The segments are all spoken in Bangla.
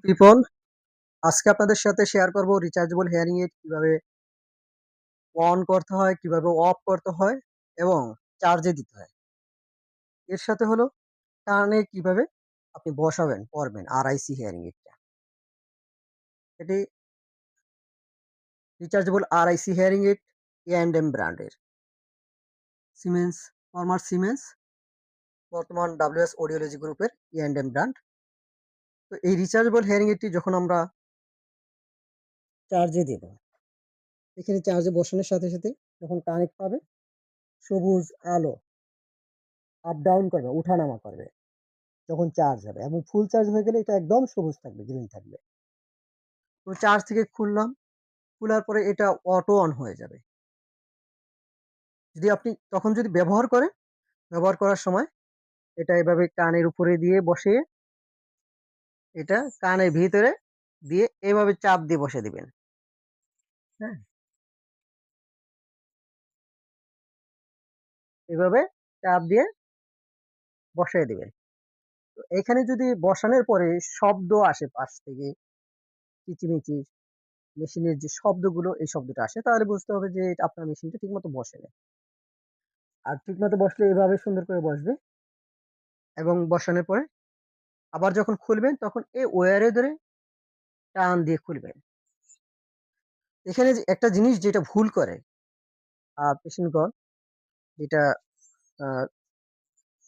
পিপল, আজকে আপনাদের সাথে শেয়ার করব রিচার্জেবল হিয়ারিং এইড কিভাবে অন করতে হয়, কিভাবে অফ করতে হয় এবং চার্জে দিতে হয়। এর সাথে হলো কানে কিভাবে আপনি বসাবেন, পরবেন আরআইসি হিয়ারিং এইডটা। এটি rechargeable RIC hearing aid A&M ব্র্যান্ডের। সিমেন্স, ফরমার সিমেন্স, বর্তমান WS অডিওলজি গ্রুপের A&M ব্র্যান্ড। তো এই রিচার্জেবল হিয়ারিং এইডটি যখন আমরা চার্জে দেব, এখানে চার্জে বসানোর সাথে সাথে যখন কানেক্ট পাবে সবুজ আলো আপ ডাউন করবে, উঠানামা করবে যখন চার্জ হবে, এবং ফুল চার্জ হয়ে গেলে এটা একদম সবুজ থাকবে, গ্রিন থাকবে। তো চার্জ থেকে খুললাম, খোলার পরে এটা অটো অন হয়ে যাবে। যদি আপনি তখন যদি ব্যবহার করেন, ব্যবহার করার সময় এটা এভাবে কানের উপরে দিয়ে বসিয়ে এটা কানের ভিতরে দিয়ে এভাবে চাপ দিয়ে বসে দিবেন। হ্যাঁ, এভাবে চাপ দিয়ে বসিয়ে দিবেন। তো এখানে যদি বসানোর পরে শব্দ আসে পাশ থেকে, কিচিমিচি মেশিনের যে শব্দগুলো, এই শব্দটা আসে, তাহলে বুঝতে হবে যে আপনার মেশিনটা ঠিকমতো বসে নাই। আর ঠিকমতো বসলে এভাবে সুন্দর করে বসবে, এবং বসানোর পরে আবার যখন খুলবেন তখন এই ওয়্যারে ধরে টান দিয়ে খুলবেন। এখানে যে একটা জিনিস যেটা ভুল করে পেশেন্টগণ, যেটা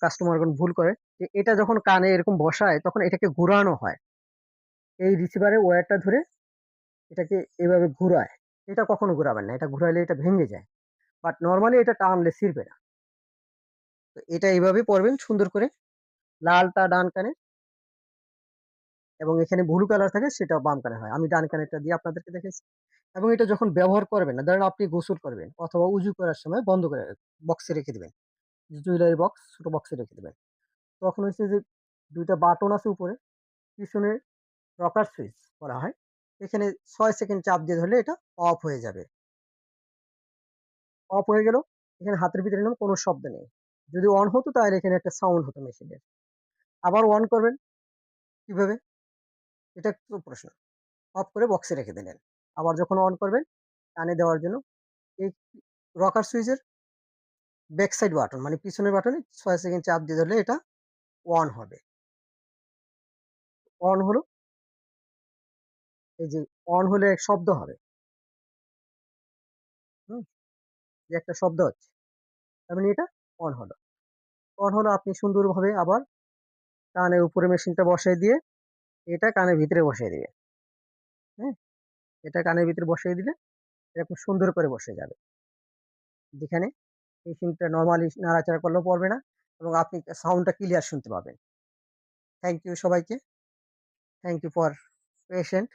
কাস্টমারগণ ভুল করে, যে এটা যখন কানে এরকম বসায় তখন এটাকে ঘুরানো হয়। এই রিসিভারের ওয়্যারটা ধরে এটাকে এভাবে ঘুরায়। এটা কখনো ঘুরাবেন না, এটা ঘুরাইলে এটা ভেঙে যায়। বাট নরমালি এটা টানলে ছিঁড়বে না। তো এটা এইভাবে পরবেন সুন্দর করে, লালটা ডান কানে এবং এখানে ব্লু কালার থাকে সেটা বাম কানে হয়। আমি ডান কানেরটা দিয়ে আপনাদেরকে দেখাইছি। এবং এটা যখন ব্যবহার করবেন না, ধরেন আপনি গোসল করবেন অথবা উজু করার সময় বন্ধ করে বক্সে রেখে দিবেন। জুয়েলারি বক্স, ছোট বক্সে রেখে দিবেন। তখন হচ্ছে যে ২ টা বাটন আছে উপরে, পিছনে রকার সুইচ বলা হয়। এখানে ৬ সেকেন্ড চাপ দিয়ে ধরলে এটা অফ হয়ে যাবে। অফ হয়ে গেল, এখানে হাতের ভিতরে নিলাম, কোনো শব্দ নেই। যদি অন হতো তাহলে এখানে একটা সাউন্ড হতো মেশিনের। আবার অন করবেন কিভাবে? এটা একটু প্রশ্ন। অফ করে বক্সে রেখে দিলেন। আবার যখন অন করবেন কানে দেওয়ার জন্য এই রকার সুইচের ব্যাক সাইড বাটন মানে পিছনের বাটনে ৬ সেকেন্ড চাপ দিয়ে ধরলে এটা অন হবে। অন হলো, এই যে অন হলে এক শব্দ হবে। হুম? যে একটা শব্দ হচ্ছে। তার মানে এটা অন হলো। অন হলো, আপনি সুন্দরভাবে আবার কানের উপরে মেশিনটা বসায় দিয়ে এটা কানের ভিতরে বসায় দিবেন। হ্যাঁ? এটা কানের ভিতরে বসায় দিলে এরকম সুন্দর করে বসে যাবে। যেখানে মেশিনটা নরমালি নাড়াচাড়া করলেও পড়বে না, এবং আপনি সাউন্ডটা ক্লিয়ার শুনতে পাবেন। থ্যাংক ইউ সবাইকে। Thank you for patient.